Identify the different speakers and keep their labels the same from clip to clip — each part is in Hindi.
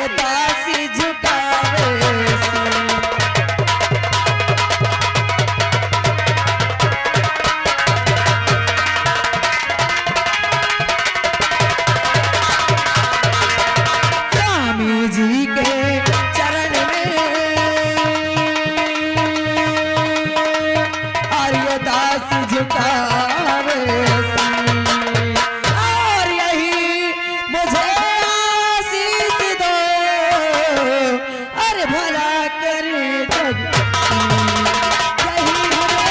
Speaker 1: ये दासी झुकावे स्वामी जी के चरण में और ये दासी झुकावे और यही मुझे आशीष दो अरे भला करे जग यही मुझे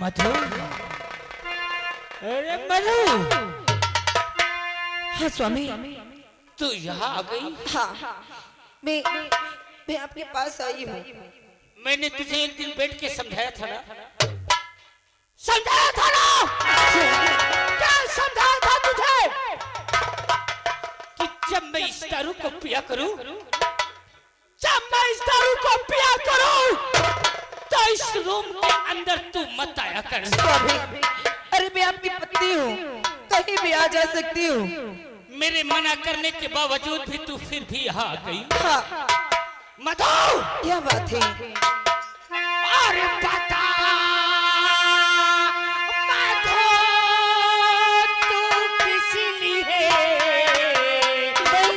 Speaker 2: मधु, अरे मधु,
Speaker 1: हाँ स्वामी
Speaker 2: तू यहाँ आ गई?
Speaker 1: हाँ मैं आपके पास आई हूँ।
Speaker 2: मैंने तुझे एक दिन बैठ के समझाया था ना? समझाया था ना? क्या समझाया था तुझे? कि जब मैं इस दारू को पिया करूं, जब मैं इस दारू को पिया करूं, तो इस रूम के अंदर तू मत आया कर।
Speaker 1: स्वामी, अरे मैं आपकी पत्नी हूँ, कहीं भी आ जा सकती हूँ।
Speaker 2: मेरे मना करने के बावजूद भी तू फिर भी यहाँ आ गई।
Speaker 1: हाँ,
Speaker 2: मधु,
Speaker 1: क्या बात है?
Speaker 2: अरे बता मधु, तू किस लिए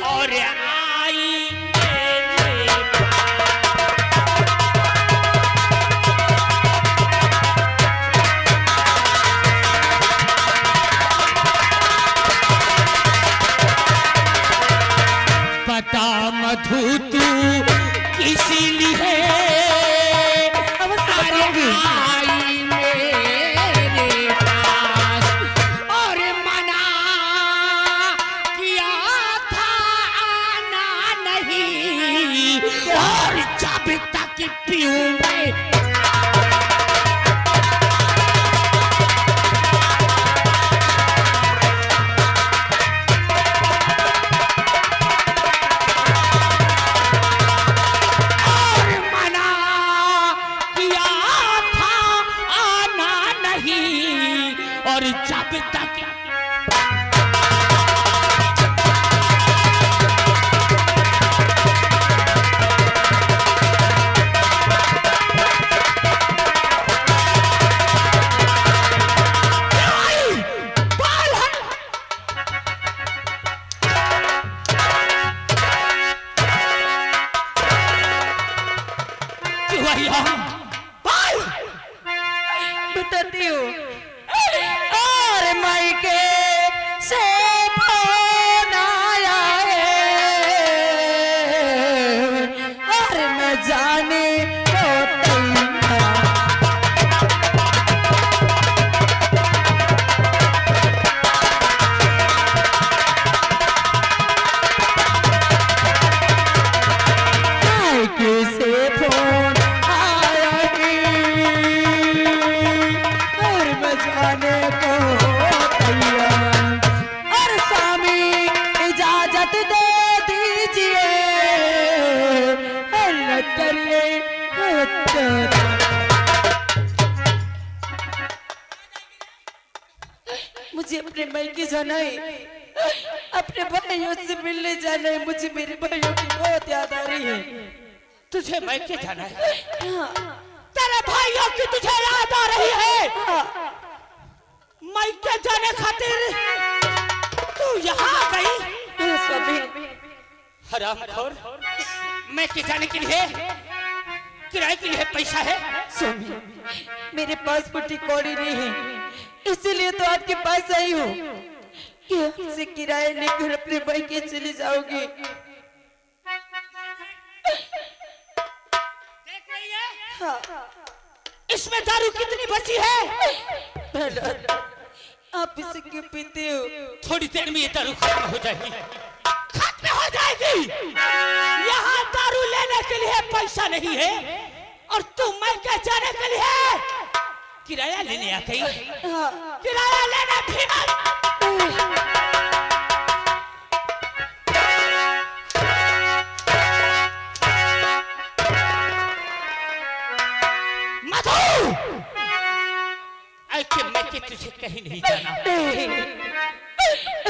Speaker 2: और आई मेरे पास? बता मधु, तू इसीलिए आई मेरे पास और मना किया था आना नहीं, और जब तक पीऊं मैं और जब तक
Speaker 1: बताती हूँ और मायके से फोन आया है और मैं जाने को तैयार। मायके से फोन आया और मैं जाने को तैयार। और स्वामी इजाजत दे दीजिए और करिए मुझे अपने मायके जाना है, अपने भाइयों से मिलने जाना है। मुझे मेरे भाइयों की बहुत याद आ रही है।
Speaker 2: तुझे मायके जाना है? तेरे भाइयों की तुझे याद आ रही है? मायके जाने खातिर तू यहाँ आ गई?
Speaker 1: स्वामी,
Speaker 2: हरामखोर, मायके जाने के लिए किराए के लिए पैसा है?
Speaker 1: स्वामी, मेरे पास फुटी कौड़ी नहीं है, इसीलिए तो आपके पास आई हूँ कि आपसे किराया लेकर अपने भाई के चली जाओगी।
Speaker 2: देख रही है?
Speaker 1: हाँ।
Speaker 2: इसमें दारू कितनी बची है?
Speaker 1: आप इसे क्यों पीते हो?
Speaker 2: थोड़ी देर में ये दारू खत्म हो जाएगी, खत्म हो जाएगी। यहाँ दारू लेने के लिए पैसा नहीं है और तू मायके जाने के लिए किराया लेने आ गई। किराया लेने भी मत।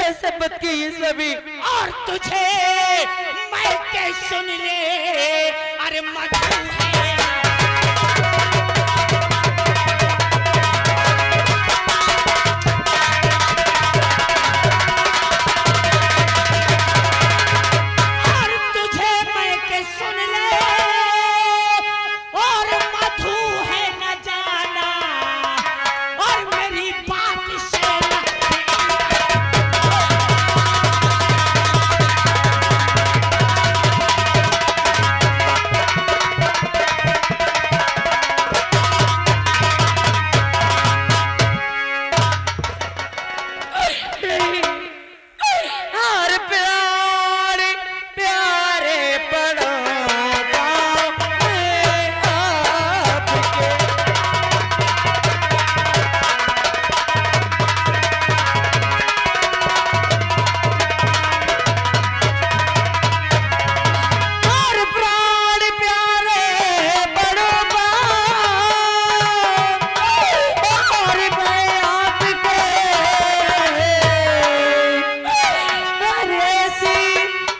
Speaker 1: ऐसा मत कहिए सभी।
Speaker 2: और तुझे मैं के सुन ले, अरे मधु है और तुझे मैं के सुन ले, और मधु है न जाना, और मेरी बात से
Speaker 1: और प्यारे प्यारे पड़ो आपके। और प्राण प्यारे बड़ो और मैं आपके। अरे ऐसी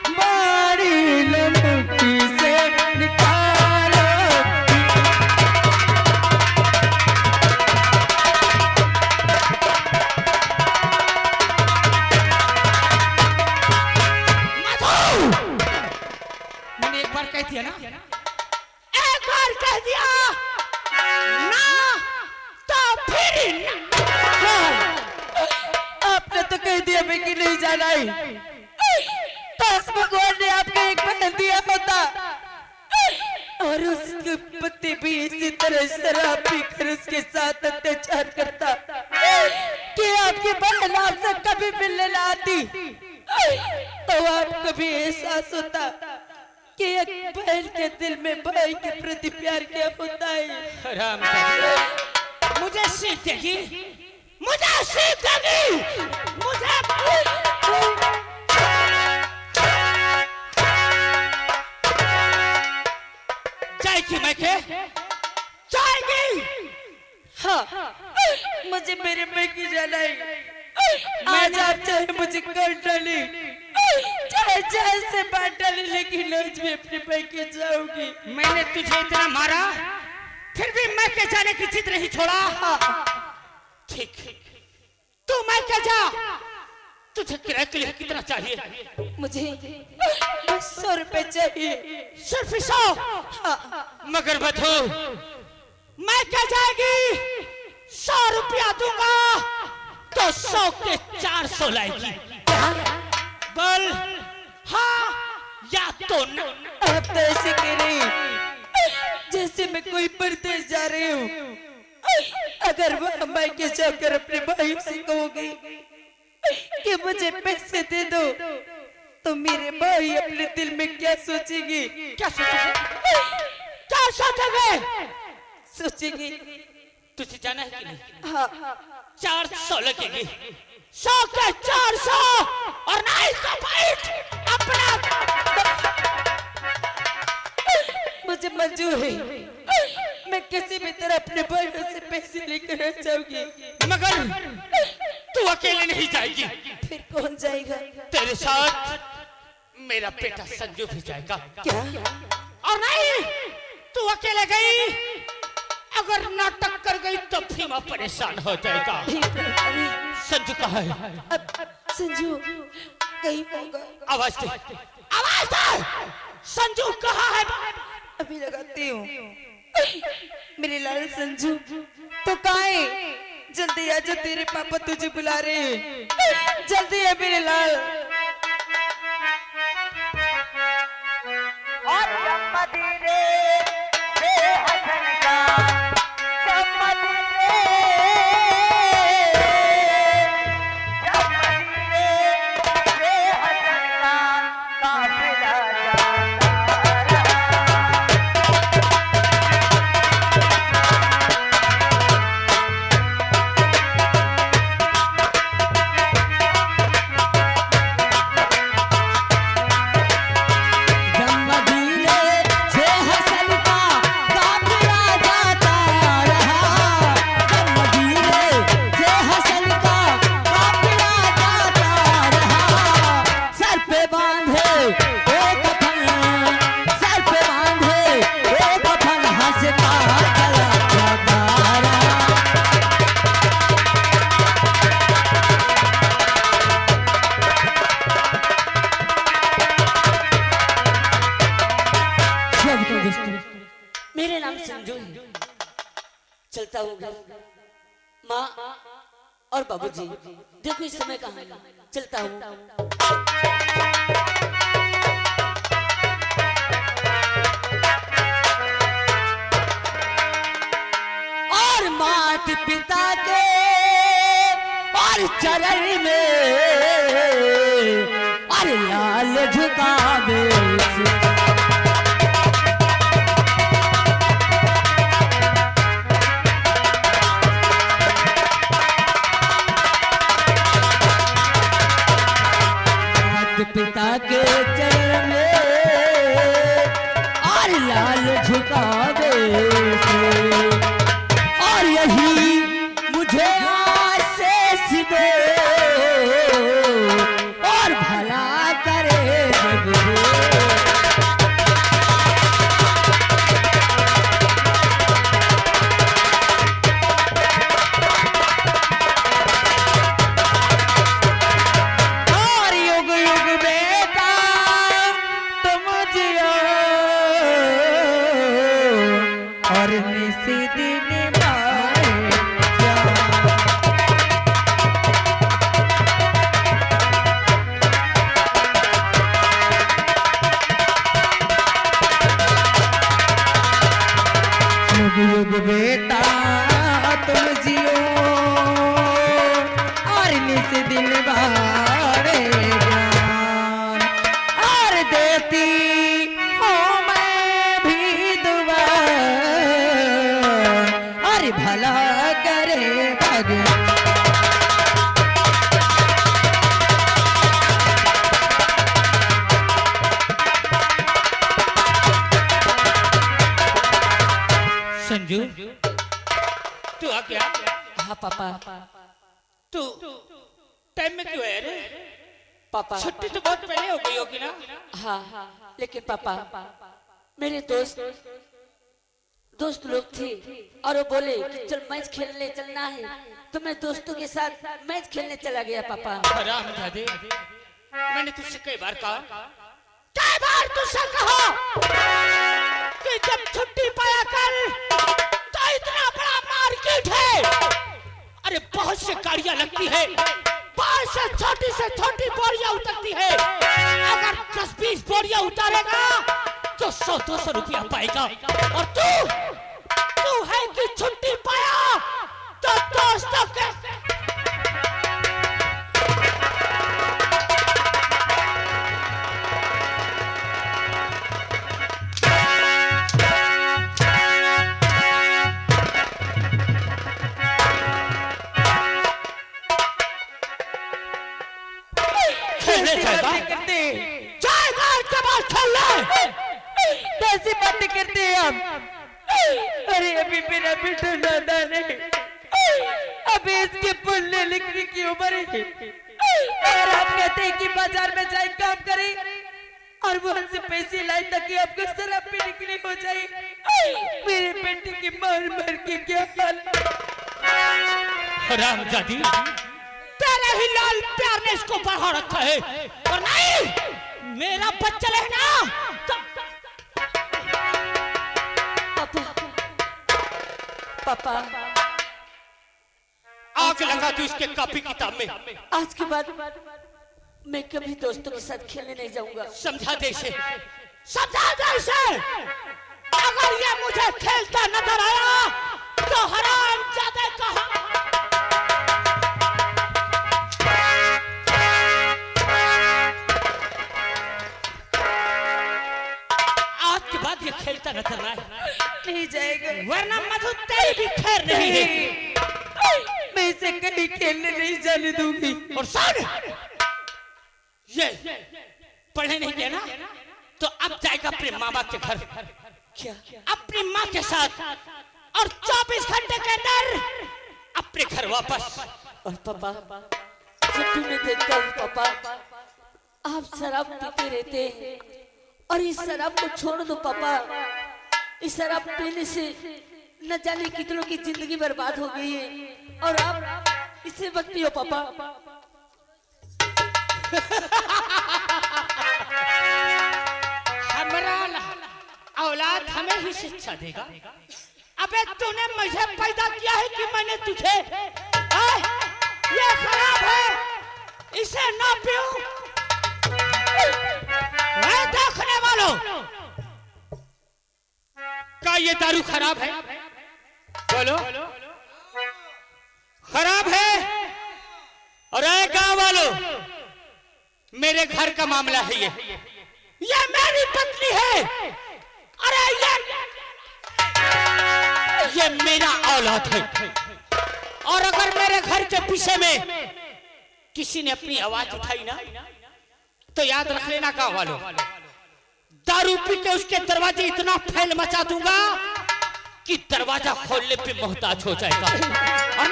Speaker 1: बारी लंबी से निकालो।
Speaker 2: मैंने एक बार कह दिया ना, एक बार कह दिया ना तो फिर ना।
Speaker 1: आपने तो कह दिया मैं कि नहीं जाना ही, तो उस भगवान ने आपको एक बहन दिया होता, और उसके पति भी इसी तरह शराब पीकर उसके साथ अत्याचार करता कि आपकी बहन आपसे कभी मिलने न आती, तो आपको भी एहसास होता कि एक बहन के दिल में भाई के प्रति प्यार क्या होता है।
Speaker 2: राम का मुझे सीख देगी, मुझे सीख देगी, मुझे जाएगी मैं के जाएगी।
Speaker 1: हाँ, मुझे मेरे में की जाना है। आज आप चाहे मुझे कर डाले, चाहे जान से बांट डाले, लेकिन आज मैं अपने पैके जाऊंगी।
Speaker 2: मैंने तुझे इतना मारा, फिर भी मैं के जाने की जिद नहीं छोड़ा। ठीक, तू मैं के जा। तुझे किराए के लिए कितना चाहिए?
Speaker 1: मुझे 100 रुपए चाहिए।
Speaker 2: सिर्फ 100? मगर मधु, मैं क्या जाएगी? 100 रुपया दूंगा तो 100 के 400 लाएगी। बोल हाँ या तो ना।
Speaker 1: आप तो ऐसे कह रही जैसे मैं कोई परदेश जा रही हूँ। अगर वह मैं के जाकर अपने भाई से कहूँगी कि मुझे पैसे दे दो, तो मेरे भाई अपने दिल में क्या सोचेगी?
Speaker 2: क्या सोचेंगे? क्या सोचेंगे?
Speaker 1: सोचेगी
Speaker 2: तुझे जाना है कि नहीं?
Speaker 1: हाँ,
Speaker 2: 400 लगेगी। 100 के 400 और नहीं तो बैठ अपना।
Speaker 1: मुझे मंजूर है, मैं किसी भी तरह अपने भाइयों से पैसे लेकर आ जाऊंगी।
Speaker 2: मगर तू अकेले नहीं जाएगी।
Speaker 1: फिर कौन जाएगा?
Speaker 2: तेरे साथ मेरा बेटा संजू भी जाएगा।
Speaker 1: क्या?
Speaker 2: और नहीं, तू अकेले गई, अगर नाटक कर गई तो भीमा परेशान हो जाएगा। संजू कहाँ है?
Speaker 1: अब संजू कहीं होगा।
Speaker 2: आवाज दे, आवाज दे। संजू कहाँ है?
Speaker 1: अभी लगाती हूँ। मेरे लाल संजू तो कहाँ है? जल्दी आ जा, तेरे पापा तुझे बुला रहे हैं। जल्दी है मेरे लाल।
Speaker 3: से हसन का
Speaker 1: और बाबूजी, देखो इस समय कहाँ है, चलता हूँ। और मात पिता के और चरण में और लाल झुकावे पिता के चरण में और लाल झुकावे से और यही मुझे आशीष दे और भला करे जग युग बेटा तुम जियो और निस दिन बारे ज्ञान और देती हूँ मैं भी दुआ और भला करे भगवान।
Speaker 2: संजू, तू आ गया?
Speaker 1: हाँ पापा।
Speaker 2: तू टाइम में क्यों है रे?
Speaker 1: पापा
Speaker 2: छुट्टी तो बहुत पहले हो गई होगी ना?
Speaker 1: हाँ, लेकिन पापा मेरे दोस्त लोग थे और वो बोले कि चल मैच खेलने चलना है, तो मैं दोस्तों के साथ मैच खेलने चला गया पापा।
Speaker 2: हरामजादे, मैंने तुझसे कई बार तुझसे कहा कि जब छुट्टी पाया कर तो इतना बड़ा मार्केट है, अरे बहुत से गाड़ियां लगती है, बहुत से छोटी बोरियां उतरती है, अगर 10-20 बोरियां उतारेगा तो 100-200 रुपया पाएगा, और तू है कि छुट्टी पाया तो दोस्तों के
Speaker 1: कैसी बातें करते हैं आप? अरे अभी मेरा बेटा नादान है, अभी इसके पढ़ने लिखने की उम्र है, और आप कहते हैं कि बाजार में जाए काम करें और वो हमसे पैसे लाए ताकि आपको शराब पीने के लिए हो जाए। मेरे बेटे की मार मार के क्या हाल।
Speaker 2: हरामजादी, तेरे ही लाल प्यार ने इसको बढ़ा रखा है, और नहीं मेरा बच्चा लेना तो
Speaker 1: पापा
Speaker 2: आग लगा तू इसके कॉपी किताब में।
Speaker 1: आज के बाद मैं कभी दोस्तों के साथ खेलने नहीं जाऊंगा।
Speaker 2: समझा दे इसे, समझा दे इसे, अगर ये मुझे खेलता नजर आया तो हरामजादे कहा। आज के बाद ये खेलता नजर ना
Speaker 1: नहीं जाएगा,
Speaker 2: वरना मधु तेरी भी खैर नहीं है।
Speaker 1: मैं इसे कहीं खेलने नहीं जाने दूंगी।
Speaker 2: और सुन, ये पढ़ने नहीं गया ना तो अब जाएगा अपने माँ बाप के घर,
Speaker 1: क्या
Speaker 2: अपनी माँ के साथ, और 24 घंटे के अंदर अपने घर वापस।
Speaker 1: और पापा जब भी मैं देखता हूँ पापा आप शराब पीते रहते हैं, और इस शराब को छोड़ दो पापा। इस शराब पीने से न जाने कितनों की जिंदगी बर्बाद हो गई है, और आप इसे मत पियो पापा।
Speaker 2: हमारा औलाद हमें ही शिक्षा देगा। अबे तूने मुझे पैदा किया है कि मैंने तुझे? ये खराब है, इसे ना पीऊं। देखने वालों, क्या ये दारू खराब है? बोलो, खराब है? और गांव वालों, मेरे घर का मामला है ये मेरी पत्नी है। अरे ये मेरा औलाद है। और अगर मेरे घर के पीछे में किसी ने अपनी आवाज उठाई ना, तो याद रख लेना गांव वालों, दारू पी के उसके दरवाजे इतना फैल मचा दूंगा कि दरवाजा खोलने पे मोहताज हो जाएगा। और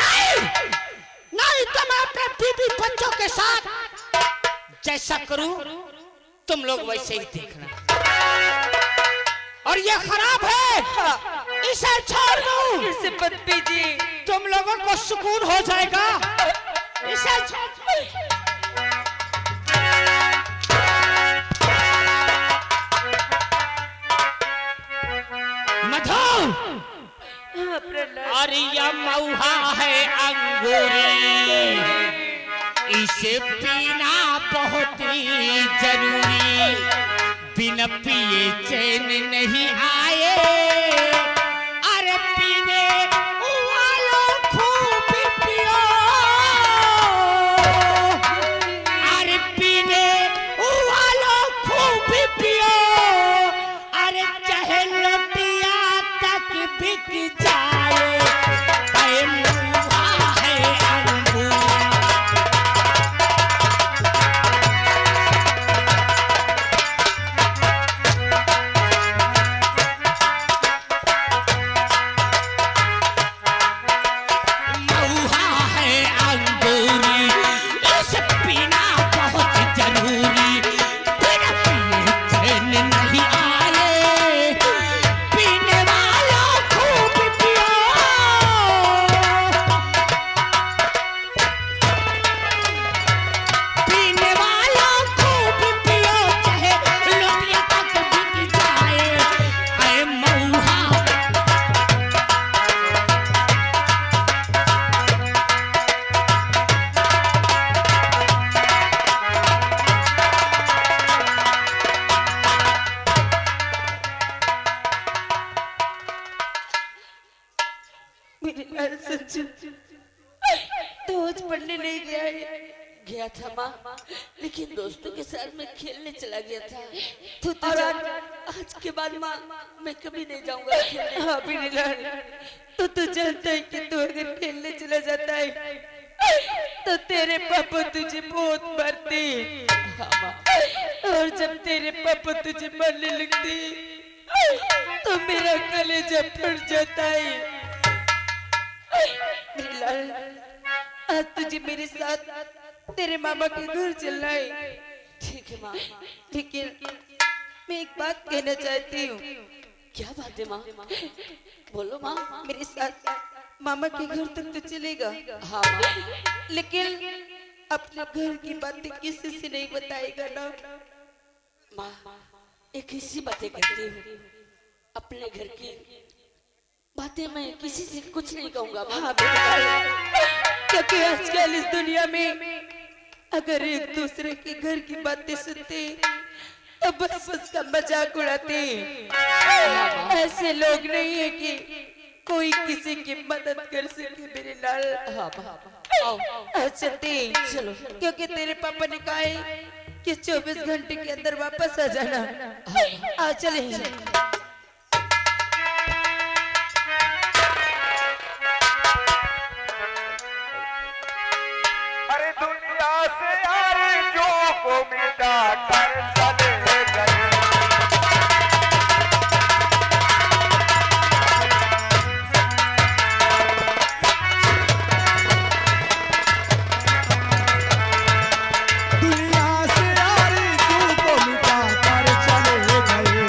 Speaker 2: नहीं तो मैं अपने बीबी बच्चों के साथ जैसा करूं, तुम लोग वैसे ही देखना। और ये खराब है, इसे छोड़ दो।
Speaker 1: इसे मत पीजिए,
Speaker 2: तुम लोगों को सुकून हो जाएगा। इसे छोड़ दो। मधु, अरे ये मऊहा है अंगूरी, इसे पीना बहुत ही जरूरी, बिना पिए चैन नहीं आए। अरे पीने वालों खूब पियो, अरे पीने वालों खूब पियो, अरे चाहे लोटिया तक बिक जाए। अरे मऊहा है अंगूरी।
Speaker 1: तो आज पढ़ने नहीं
Speaker 3: गया था माँ, लेकिन दोस्तों के साथ मैं खेलने चला गया था।
Speaker 1: तो
Speaker 3: और आज के बाद माँ मैं कभी नहीं जाऊंगा खेलने।
Speaker 1: हाँ बिनीलाल, तो जानता है कि तू अगर खेलने चला जाता है तो तेरे पापा तुझे बहुत मारते। और जब तेरे पापा तुझे मारने लगते तो मेरा कलेजा फट जाता है। बिनीलाल, आज तुझे मेरे साथ तेरे मामा के घर चलना है।
Speaker 3: ठीक है माँ।
Speaker 1: लेकिन मैं एक बात कहना चाहती हूँ।
Speaker 3: क्या बात है माँ? बोलो माँ।
Speaker 1: मेरे साथ मामा के घर तक तो चलेगा?
Speaker 3: हाँ माँ।
Speaker 1: लेकिन अपने घर की बातें किसी से नहीं बताएगा ना?
Speaker 3: माँ एक ऐसी बातें करती हूँ, अपने घर की बातें मैं किसी से कुछ नहीं कहूँगा।
Speaker 1: हाँ क्योंकि आजकल इस दुनिया में अगर एक दूसरे के घर की बातें सुनते तो बस उसका मजाक उड़ाते। ऐसे लोग नहीं है कि कोई किसी की मदद कर सके। मेरे लाल चलते
Speaker 3: चलो,
Speaker 1: क्योंकि तेरे पापा ने कहा है कि 24 घंटे के अंदर वापस आ जाना। आ चले।
Speaker 4: अरे दुनिया से यार जो को मिटा कर चले गए।
Speaker 5: दुनिया से यार जो को मिटा कर चले गए।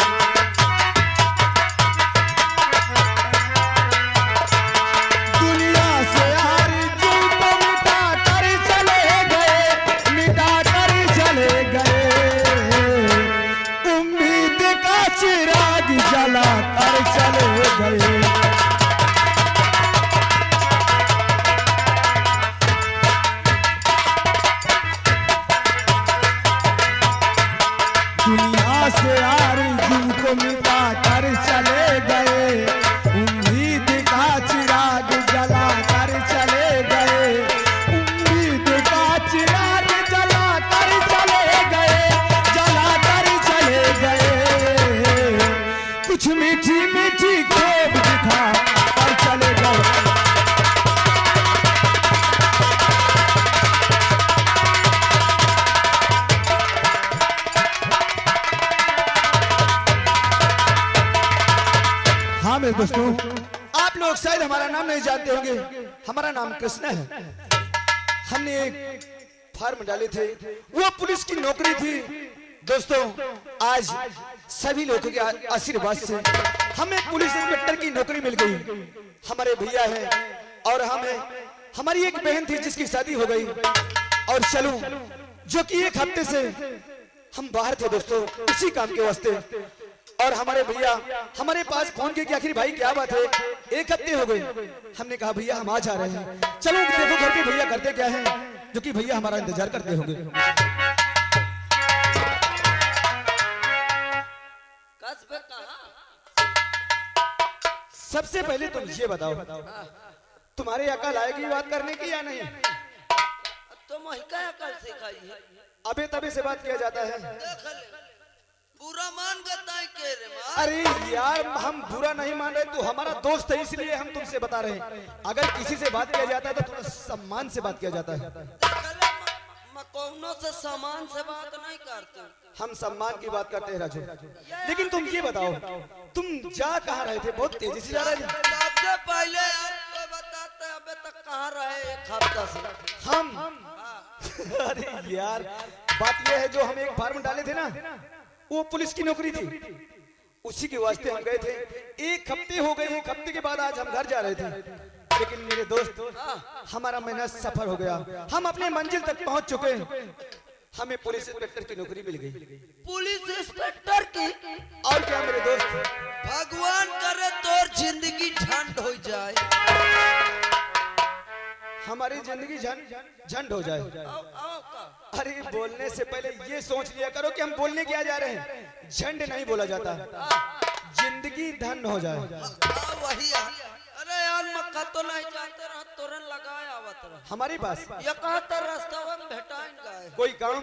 Speaker 5: से आरज़ू को मिटा कर चले गए, उम्मीद का चिराग जला कर चले गए, उम्मीद का चिराग जला कर चले गए, जला कर चले गए, कुछ मीठी मीठी खोब दिखा कर चले गए। हाँ मेरे दोस्तों, आप लोग शायद हमारा नाम नहीं जानते होंगे। हमारा नाम कृष्णा है। हमने एक फार्म डाले थे, वो पुलिस की नौकरी थी। दोस्तों, आज सभी लोगों के आशीर्वाद से हमें पुलिस इंस्पेक्टर की नौकरी मिल गई। हमारे भैया हैं और हमारी एक बहन थी जिसकी शादी हो गई, और चलो जो कि एक हफ्ते से हम बाहर थे दोस्तों उसी काम के वास्ते। और हमारे भैया हमारे पास फोन किए कि आखिर भाई क्या बात है, एक हफ्ते हो गए। हमने कहा भैया हम आ जा रहे हैं, चलो देखो घर के भैया करते क्या हैं, जो कि भैया हमारा इंतजार करते होंगे। सबसे पहले तुम ये बताओ, तुम्हारे अकल आएगी बात करने की या नहीं?
Speaker 3: तुम क्या अकल सिखाई है?
Speaker 5: अबे तबे से बात किया जाता है।
Speaker 3: बुरा मान गता के रे मां।
Speaker 5: अरे यार हम बुरा नहीं मान रहे, तू हमारा दोस्त है इसलिए हम तुमसे बता रहे हैं। अगर किसी से बात किया जाता है तो थोड़ा सम्मान से बात किया जाता है।
Speaker 3: कौनो से सम्मान से बात नहीं करते,
Speaker 5: हम सम्मान की बात करते हैं राजू। लेकिन तुम ये बताओ, तुम जा कहाँ रहे थे? बहुत तेजी से जा रहे थे।
Speaker 3: सबसे पहले आपको बताते अबे तक कहाँ रहे एक हफ्ता से
Speaker 5: हम। अरे यार बात यह है, जो हम एक फार्म डाले थे ना, वो पुलिस की नौकरी थी, उसी के वास्ते हम गए थे। एक हफ्ते हो गए, एक हफ्ते के बाद आज हम घर जा रहे थे। लेकिन मेरे दोस्त, हमारा मेहनत सफल हो गया, हम अपने मंजिल तक पहुंच चुके हैं। हमें पुलिस इंस्पेक्टर की नौकरी मिल गई।
Speaker 3: पुलिस इंस्पेक्टर की?
Speaker 5: और क्या मेरे दोस्त,
Speaker 3: भगवान करे तोर जिंदगी झंड हो जाए,
Speaker 5: हमारी जिंदगी झंड हो जाए। अरे बोलने से पहले ये सोच लिया करो कि हम बोलने क्या जा रहे हैं। झंड नहीं बोला जाता, जिंदगी धन हो जाए।
Speaker 3: वही। अरे यार मक्का तो नहीं जाते रहा, तोरन लगाए आवत रहा
Speaker 5: हमारे पास।
Speaker 3: ये कहता रास्ता में भेटाइन गए
Speaker 5: कोई काम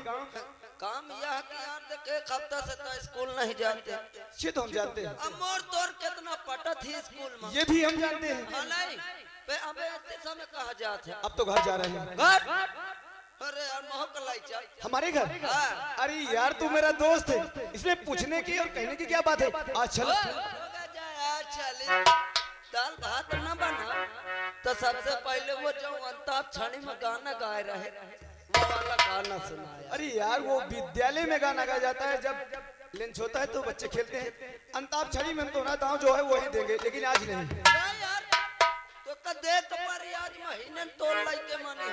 Speaker 3: यह कि यार देख एक हफ्ता से तो स्कूल नहीं जाते।
Speaker 5: ये तो हम जानते हैं।
Speaker 3: अब मोर तोर कितना पटा थी स्कूल में,
Speaker 5: ये भी हम जानते हैं।
Speaker 3: हाँ नहीं अबे इतने समय कहा जाते हैं।
Speaker 5: अब तो घर जा रहे हैं।
Speaker 3: घर? अरे यार मोहकलाई चल
Speaker 5: हमारे घर। अरे यार तू मेरा दोस्त है, इसमें पूछने की और कहने की क्या बात है। आज चल
Speaker 3: चले, दाल भात न बना तो सबसे पहले वो जो अंताप छानी में गाना गाए रहे वो वाला गाना सुनाया।
Speaker 5: अरे यार वो विद्यालय में गाना गाया जाता है, जब लंच होता है तो बच्चे खेलते हैं। अंताप छड़ी में तो ना दाव जो है वो ही देंगे, लेकिन आज नहीं।
Speaker 3: यार तो कदे तुम्हारी आज महीने तोड़ लाई के माने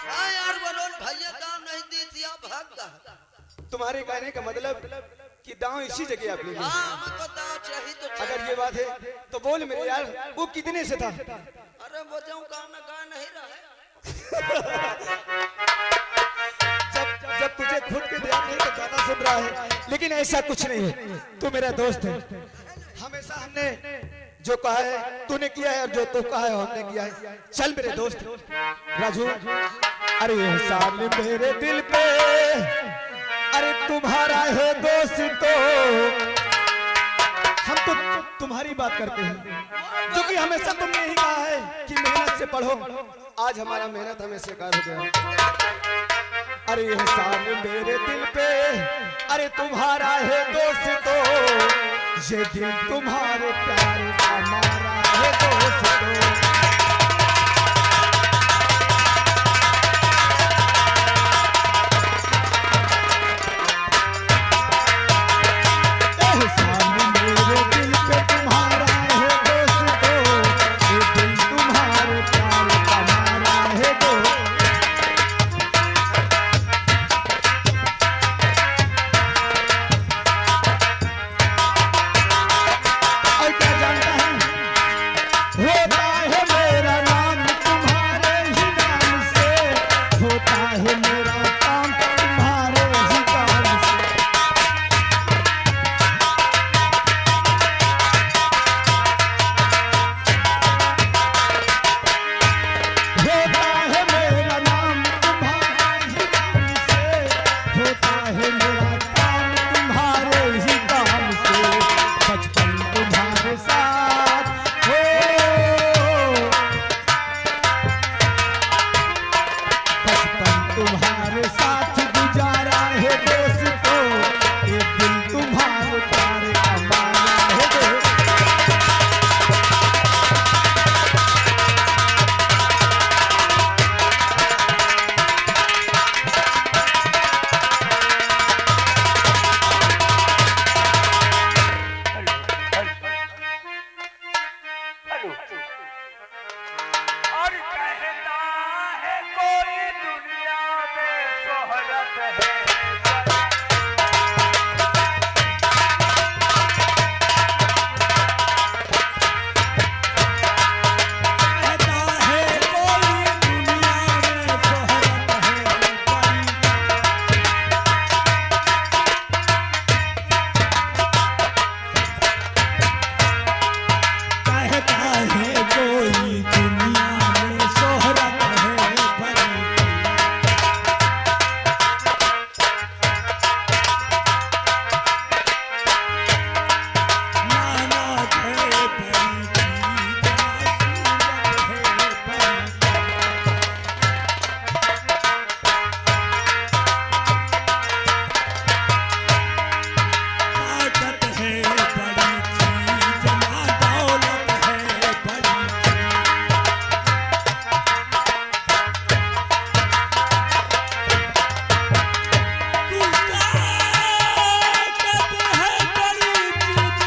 Speaker 3: हाँ यार बोलो भैया दाम नहीं दी थी आप भाग गा।
Speaker 5: तुम्हारे कहने का मतलब कि दाव इसी जगह आप लेंगे।
Speaker 3: हाँ हमको दाव चाहिए तो चाहिए।
Speaker 5: अगर ये बात है तो बोल मेरे यार, वो कितने से था?
Speaker 3: अरे वो जो गाना गा नहीं रहे
Speaker 5: जब तुझे खुद के ध्यान नहीं तो गाना सुन रहा है, लेकिन ऐसा कुछ नहीं है। तू मेरा दोस्त है, हमेशा हमने जो कहा है तूने किया है और जो तू कहा है हमने किया है। चल मेरे दोस्त राजू। अरे एहसान मेरे दिल पे, अरे तुम्हारा है दोस्त तो हम तो तुम्हारी बात करते हैं, जो कि हमेशा तुमने ही कहा है कि मेहनत से पढ़ो। आज हमारा मेहनत हमें स्वीकार हो गया। अरे एहसान मेरे दिल पे, अरे तुम्हारा है दोस्त तो ये दिल तुम्हारे प्यार का मारा है दोस्त तो। तुम्हारे साथ गुजारा है दोस्तों, एक दिल तुम्हारे प्यार हमारा है दोस्तों।
Speaker 4: और कहता है कोई दुनिया में शोहरत है,
Speaker 5: कहता है कोई दुनिया में शोहरत है बड़ी, कहता है कोई दुनिया में शोहरत है बड़ी। नानाज है बड़ी चीज, सूरत है बड़ी। ताकत है बड़ी चीज, ना दौलत है बड़ी चीज। तू ताकत है बड़ी चीज,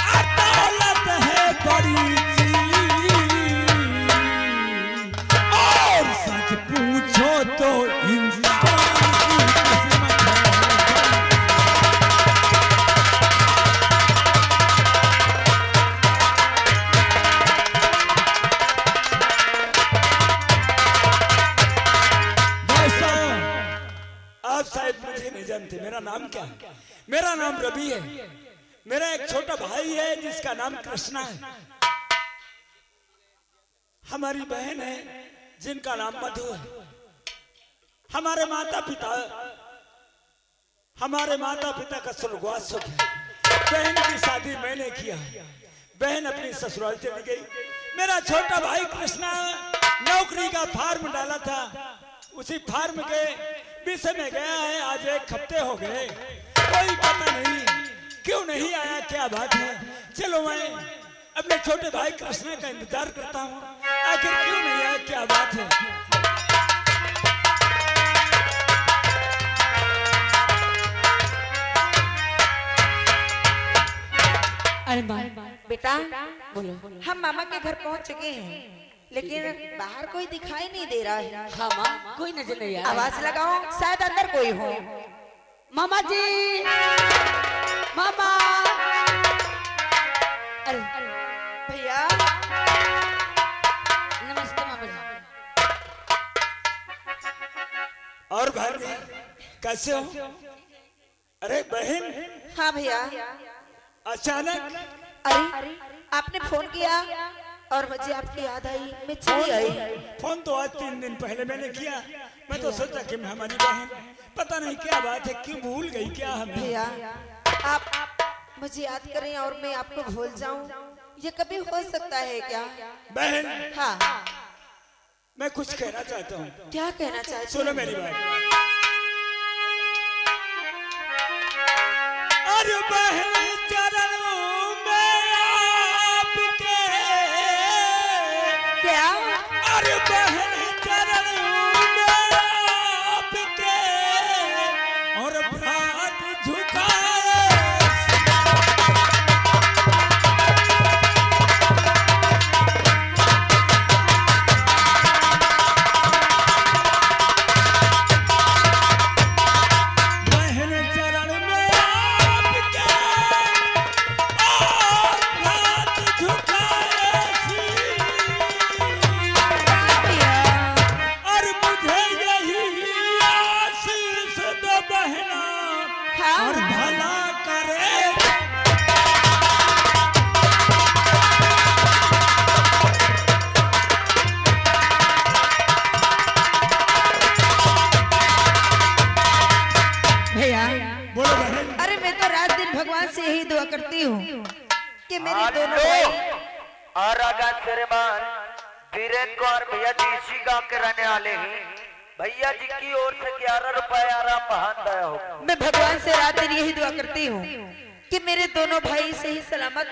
Speaker 5: ना दौलत है बड़ी चीज। और सच पूछो तो इंसान की किस्मत है बड़ी। दोस्तों, आप शायद मुझे नहीं जानते, मेरा नाम क्या है? मेरा नाम रवि है। मेरा एक छोटा भाई है जिसका नाम कृष्णा है। हमारी बहन है जिनका नाम मधु है। हमारे माता पिता का स्वर्गवास हो गया। बहन की शादी मैंने किया, बहन अपनी ससुराल चली गई। मेरा छोटा भाई कृष्णा नौकरी का फार्म डाला था, उसी फार्म के विषय में गया है। आज 1 हफ्ते हो गए, कोई पता नहीं क्यों नहीं आया, क्या बात है। चलो मैं अपने छोटे भाई कृष्णा का इंतजार करता हूँ, आखिर क्यों नहीं आया, क्या बात है।
Speaker 1: अरे माँ,
Speaker 2: बेटा
Speaker 1: बोलो।
Speaker 2: हम मामा के घर पहुंच चुके हैं, लेकिन बाहर कोई दिखाई नहीं दे रहा है।
Speaker 1: हाँ माँ, कोई नजर नहीं आ रहा।
Speaker 2: आवाज लगाओ, शायद अंदर कोई हो।
Speaker 1: मामा जी, मामा। अरे
Speaker 2: भैया
Speaker 1: नमस्ते मामा जी।
Speaker 5: और भाई कैसे हो? अरे बहन,
Speaker 2: हाँ भैया।
Speaker 5: अचानक
Speaker 2: अरे आपने फोन किया और मुझे आपकी याद आई, मैं चली आई।
Speaker 5: फोन तो आज 3 दिन पहले मैंने किया। मैं तो सोचा कि मैं हमारी बहन पता नहीं क्या बात है, क्यों भूल गई क्या हमें।
Speaker 2: भैया आप मुझे याद करें और मैं आपको भूल जाऊं, ये कभी हो सकता है क्या?
Speaker 5: बहन,
Speaker 2: हाँ,
Speaker 5: मैं कुछ कहना चाहता हूँ,
Speaker 2: क्या कहना चाहते
Speaker 5: सुनो
Speaker 2: हैं?
Speaker 5: मेरी बात। अरे बहन चरणों में आपके,
Speaker 2: क्या?
Speaker 5: अरे बहन चरणों में आपके, और हाथ झुकाए बहन चरण में आपके, और हाथ झुकाए सी।
Speaker 2: भैया
Speaker 5: और मुझे यही आशीष दो बहना,
Speaker 2: हाँ?
Speaker 5: और भला करे।
Speaker 2: भैया
Speaker 5: बोलो बहन।
Speaker 2: अरे मैं तो रात दिन भगवान से यही दुआ करती हूँ कि मेरे दोनों भाई
Speaker 4: और राजा श्रीमान धीरेन्द्र कौर भैया देसी गांव के रहने वाले हैं। भैया जी की ओर से 11 रुपए आराम महान दया हो।
Speaker 1: मैं भगवान से रात दिन यही दुआ करती हूँ कि मेरे दोनों भाई सही सलामत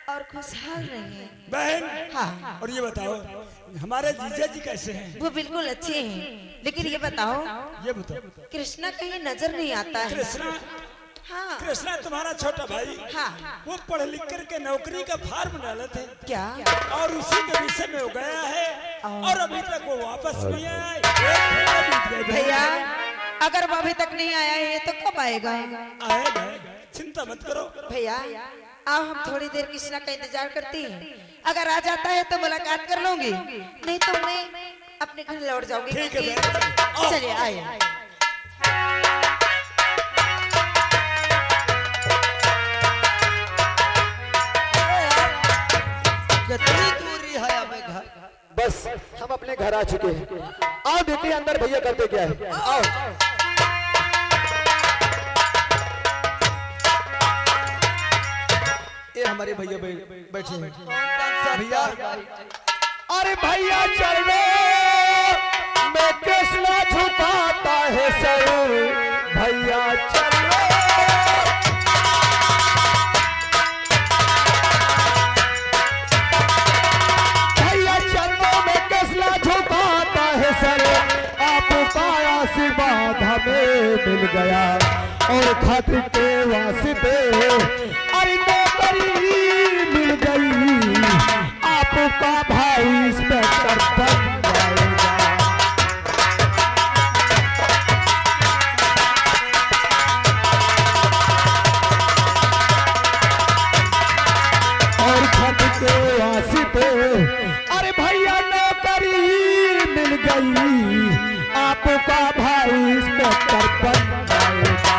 Speaker 1: और खुशहाल रहे।
Speaker 6: बहन
Speaker 1: हाँ,
Speaker 6: और ये बताओ हमारे जीजा जी कैसे हैं?
Speaker 1: वो बिल्कुल अच्छे हैं, लेकिन ये बताओ
Speaker 6: ये बताओ
Speaker 1: कृष्णा कहीं नजर नहीं आता है।
Speaker 6: कृष्णा
Speaker 1: हाँ
Speaker 6: कृष्णा तुम्हारा छोटा भाई
Speaker 1: हाँ,
Speaker 6: वो पढ़ लिख करके नौकरी का फॉर्म डाले थे
Speaker 1: क्या
Speaker 6: और उसी के विषय में हो गया है और अभी तक वो वापस नहीं आया। एक महीना बीत गए
Speaker 1: भैया, अगर वो अभी तक नहीं आया है तो कब आएगा?
Speaker 6: आएगा, चिंता मत करो।
Speaker 1: भैया आओ हम थोड़ी देर कृष्णा का इंतजार करती हैं। अगर आ जाता है तो मुलाकात कर लूंगी, नहीं तो मैं अपने घर लौट जाऊंगी।
Speaker 6: ठीक है
Speaker 1: क्योंकि-
Speaker 6: बहन,
Speaker 1: चलिए आए।
Speaker 3: कितनी दूरी है हमें घर?
Speaker 5: बस हम अपने घर आ चुके हैं। आओ देखिए अंदर भैया करते क्या है। आओ ये हमारे भैया बैठे हैं। भैया अरे भैया चलो मैं कृष्णा झुकाता है सर, भैया चलो भैया चलो मैं कृष्णा झुकाता है सर, आपका आशीर्वाद हमें मिल गया और खातिर के वास्ते अरे नौकरी मिल गई, आपका भाई इंस्पेक्टर बन जाएगा। और खत के वास्ते अरे भैया नौकरी मिल गई, आपका भाई इंस्पेक्टर बन जाएगा।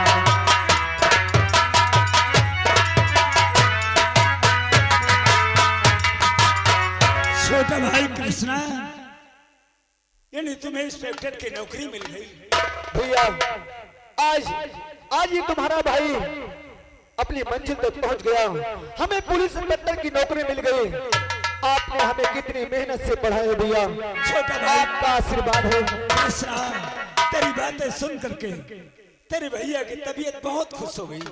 Speaker 6: छोटा भाई कृष्णा यानी तुम्हें इंस्पेक्टर की नौकरी मिल गई।
Speaker 5: भैया आज ये तुम्हारा भाई अपनी मंजिल तक पहुंच गया, हमें पुलिस इंस्पेक्टर की नौकरी मिल गई। आपने हमें कितनी मेहनत से पढ़ाया भैया,
Speaker 6: छोटा भाई
Speaker 5: आपका आशीर्वाद है।
Speaker 6: कृष्णा तेरी बातें सुन करके तेरे भैया की तबीयत बहुत खुश हो गई।